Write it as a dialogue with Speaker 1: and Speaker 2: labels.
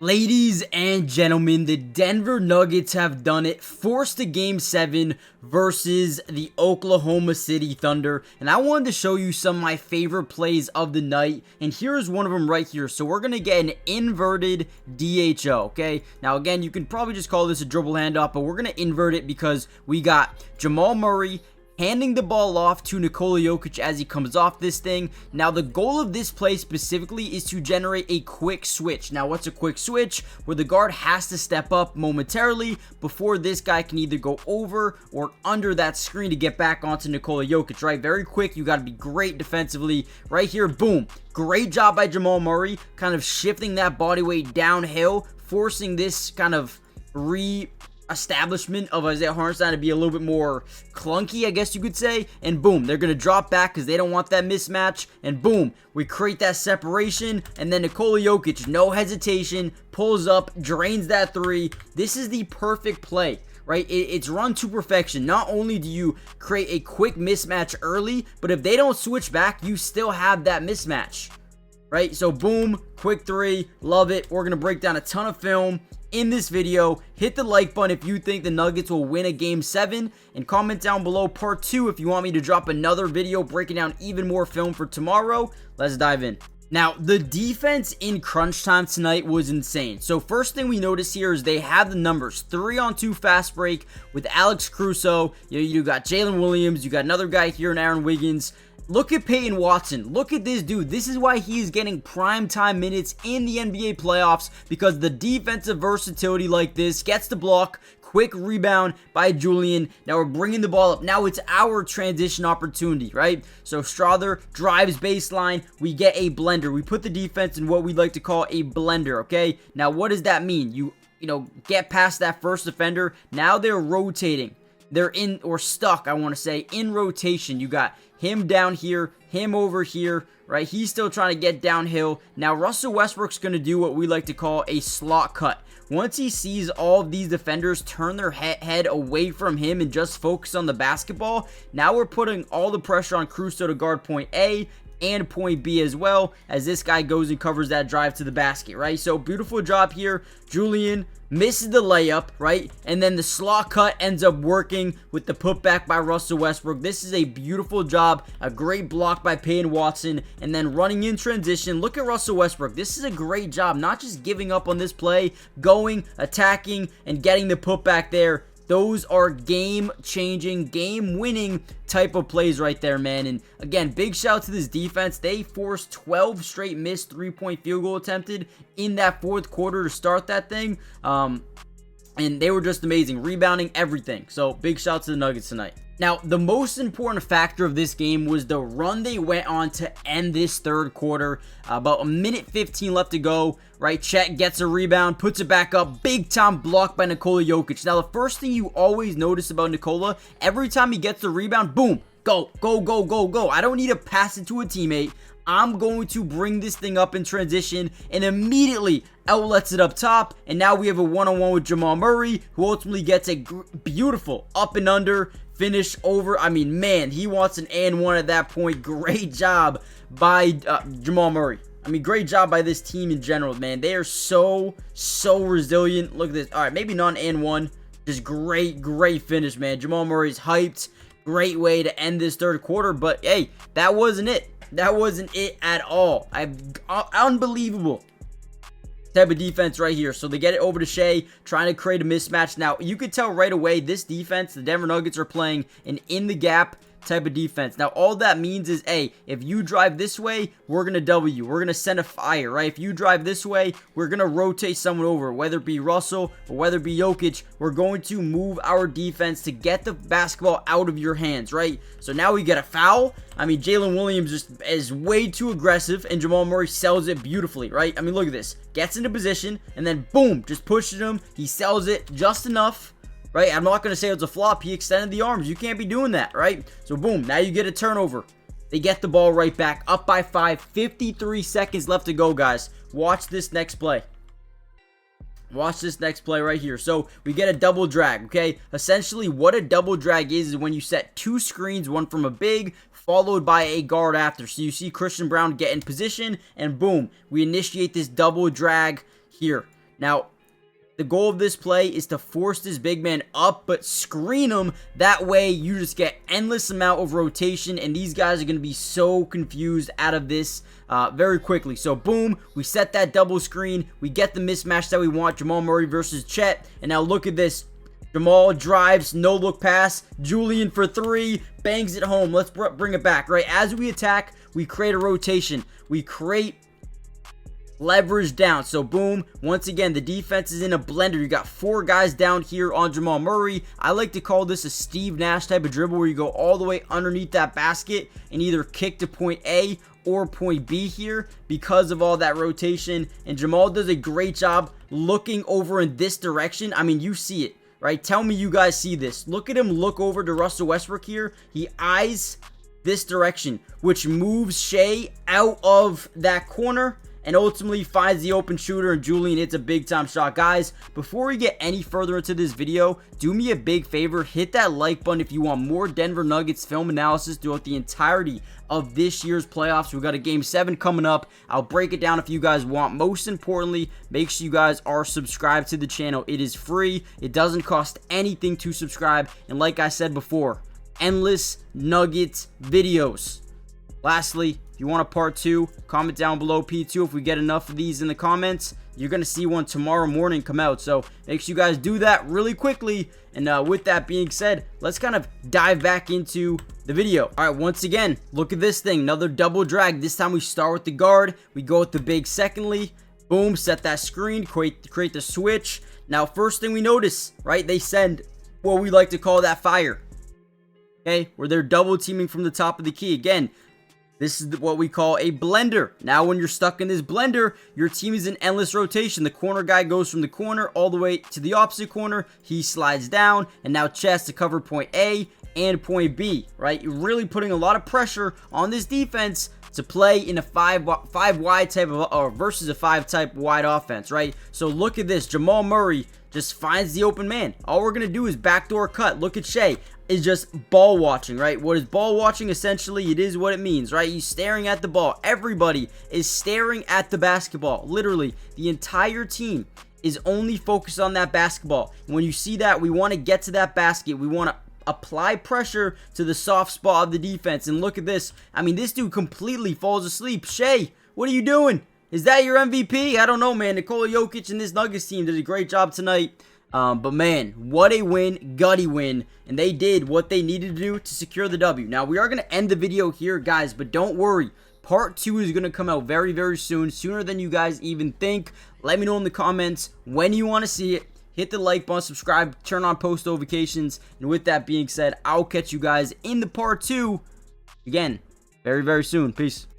Speaker 1: Ladies and gentlemen, the Denver Nuggets have done it, forced a Game 7 versus the Oklahoma City Thunder, and I wanted to show you some of my favorite plays of the night, and here's one of them right here. So we're going to get an inverted DHO, okay? Now again, you can probably just call this a dribble handoff, but we're going to invert it because we got Jamal Murray handing the ball off to Nikola Jokic as he comes off this thing. Now, the goal of this play specifically is to generate a quick switch. Now, what's a quick switch? Where the guard has to step up momentarily before this guy can either go over or under that screen to get back onto Nikola Jokic, right? Very quick. You got to be great defensively. Right here, boom. Great job by Jamal Murray, kind of shifting that body weight downhill, forcing this kind of establishment of Isaiah Hartenstein to be a little bit more clunky, I guess you could say, and boom, they're going to drop back because they don't want that mismatch, and boom, we create that separation, and then Nikola Jokic, no hesitation, pulls up, drains that three. This is the perfect play, right? It's run to perfection. Not only do you create a quick mismatch early, but if they don't switch back, you still have that mismatch, right? So boom, quick three, love it. We're going to break down a ton of film in this video. Hit the like button if you think the Nuggets will win a Game 7, and comment down below part 2 if you want me to drop another video breaking down even more film for tomorrow. Let's dive in. Now, the defense in crunch time tonight was insane. So first thing we notice here is they have the numbers. 3-on-2 fast break with Alex Caruso. You got Jalen Williams. You got another guy here in Aaron Wiggins. Look at Peyton Watson. Look at this dude. This is why he is getting prime time minutes in the NBA playoffs, because the defensive versatility like this gets the block. Quick rebound by Julian. Now we're bringing the ball up. Now it's our transition opportunity, right? So Strother drives baseline. We get a blender. We put the defense in what we like to call a blender, okay? Now what does that mean? You get past that first defender. Now they're rotating. They're in, or stuck, I want to say, in rotation. You got him down here, him over here, right? He's still trying to get downhill. Now, Russell Westbrook's going to do what we like to call a slot cut. Once he sees all of these defenders turn their head away from him and just focus on the basketball, now we're putting all the pressure on Caruso to guard point A and point B as well, as this guy goes and covers that drive to the basket, right? So beautiful job here. Julian misses the layup, right? And then the slot cut ends up working with the putback by Russell Westbrook. This is a beautiful job, a great block by Peyton Watson, and then running in transition. Look at Russell Westbrook. This is a great job, not just giving up on this play, going, attacking, and getting the putback there. Those are game-changing, game-winning type of plays right there, man. And again, big shout out to this defense. They forced 12 straight missed three-point field goal attempted in that fourth quarter to start that thing. And they were just amazing, rebounding everything. So big shout out to the Nuggets tonight. Now, the most important factor of this game was the run they went on to end this third quarter. About a minute 15 left to go, right? Chet gets a rebound, puts it back up. Big time block by Nikola Jokic. Now, the first thing you always notice about Nikola, every time he gets the rebound, boom, go, go, go, go, go. I don't need to pass it to a teammate. I'm going to bring this thing up in transition, and immediately outlets it up top, and now we have a one-on-one with Jamal Murray, who ultimately gets a beautiful up and under finish over. I mean, man, he wants an and one at that point. Great job by Jamal Murray. I mean, great job by this team in general, man. They are so resilient. Look at this. All right, maybe not an and one. Just great finish, man. Jamal Murray's hyped. Great way to end this third quarter, but hey, that wasn't it. That wasn't it at all. Unbelievable type of defense right here. So they get it over to Shea, trying to create a mismatch. Now, you could tell right away this defense, the Denver Nuggets are playing an in-the-gap type of defense. Now, all that means is, hey, if you drive this way, we're going to double you. We're going to send a fire, right? If you drive this way, we're going to rotate someone over, whether it be Russell or whether it be Jokic. We're going to move our defense to get the basketball out of your hands, right? So now we get a foul. I mean, Jalen Williams just is way too aggressive, and Jamal Murray sells it beautifully, right? I mean, look at this. Gets into position, and then boom, just pushes him. He sells it just enough, right? I'm not going to say it's a flop. He extended the arms. You can't be doing that, right? So boom, now you get a turnover. They get the ball right back, up by 5. 53 seconds left to go, guys. Watch this next play. Watch this next play right here. So we get a double drag, okay? Essentially, what a double drag is when you set two screens, one from a big, followed by a guard after. So you see Christian Braun get in position, and boom, we initiate this double drag here. Now, the goal of this play is to force this big man up, but screen him. That way, you just get endless amount of rotation, and these guys are going to be so confused out of this very quickly. So, boom, we set that double screen. We get the mismatch that we want, Jamal Murray versus Chet. And now look at this. Jamal drives, no look pass. Julian for three, bangs it home. Let's bring it back, right? As we attack, we create a rotation. We create leverage down. So boom, once again, the defense is in a blender. You got 4 guys down here on Jamal Murray. I like to call this a Steve Nash type of dribble, where you go all the way underneath that basket and either kick to point A or point B here because of all that rotation. And Jamal does a great job looking over in this direction. I mean, you see it, right? Tell me you guys see this. Look at him look over to Russell Westbrook here. He eyes this direction, which moves Shea out of that corner and ultimately finds the open shooter, and Julian hits a big time shot. Guys, before we get any further into this video, do me a big favor, hit that like button if you want more Denver Nuggets film analysis throughout the entirety of this year's playoffs. We got a game 7 coming up. I'll break it down if you guys want. Most importantly, make sure you guys are subscribed to the channel. It is free. It doesn't cost anything to subscribe, and like I said before, endless Nuggets videos. Lastly, if you want a part 2, comment down below P2. If we get enough of these in the comments, you're going to see one tomorrow morning come out. So make sure you guys do that really quickly. And with that being said, let's kind of dive back into the video. All right, once again, look at this thing. Another double drag. This time we start with the guard. We go with the big secondly. Boom, set that screen, create the switch. Now, first thing we notice, right, they send what we like to call that fire. Okay, where they're double teaming from the top of the key. Again, this is what we call a blender. Now, when you're stuck in this blender, your team is in endless rotation. The corner guy goes from the corner all the way to the opposite corner. He slides down, and now Chet has to cover point A and point B, right? You're really putting a lot of pressure on this defense to play in a 5 wide type of, or versus a 5 type wide offense, right? So look at this. Jamal Murray just finds the open man. All we're going to do is backdoor cut. Look at Shea. Is just ball watching, right? What is ball watching? Essentially, it is what it means, right? He's staring at the ball. Everybody is staring at the basketball. Literally, the entire team is only focused on that basketball. And when you see that, we want to get to that basket. We want to apply pressure to the soft spot of the defense. And look at this. I mean, this dude completely falls asleep. Shea, what are you doing? Is that your MVP? I don't know, man. Nikola Jokic and this Nuggets team did a great job tonight. But man, what a win, gutty win, and they did what they needed to do to secure the W. Now, we are going to end the video here, guys, but don't worry. Part 2 is going to come out very, very soon, sooner than you guys even think. Let me know in the comments when you want to see it. Hit the like button, subscribe, turn on post notifications, and with that being said, I'll catch you guys in the part 2, again, very, very soon. Peace.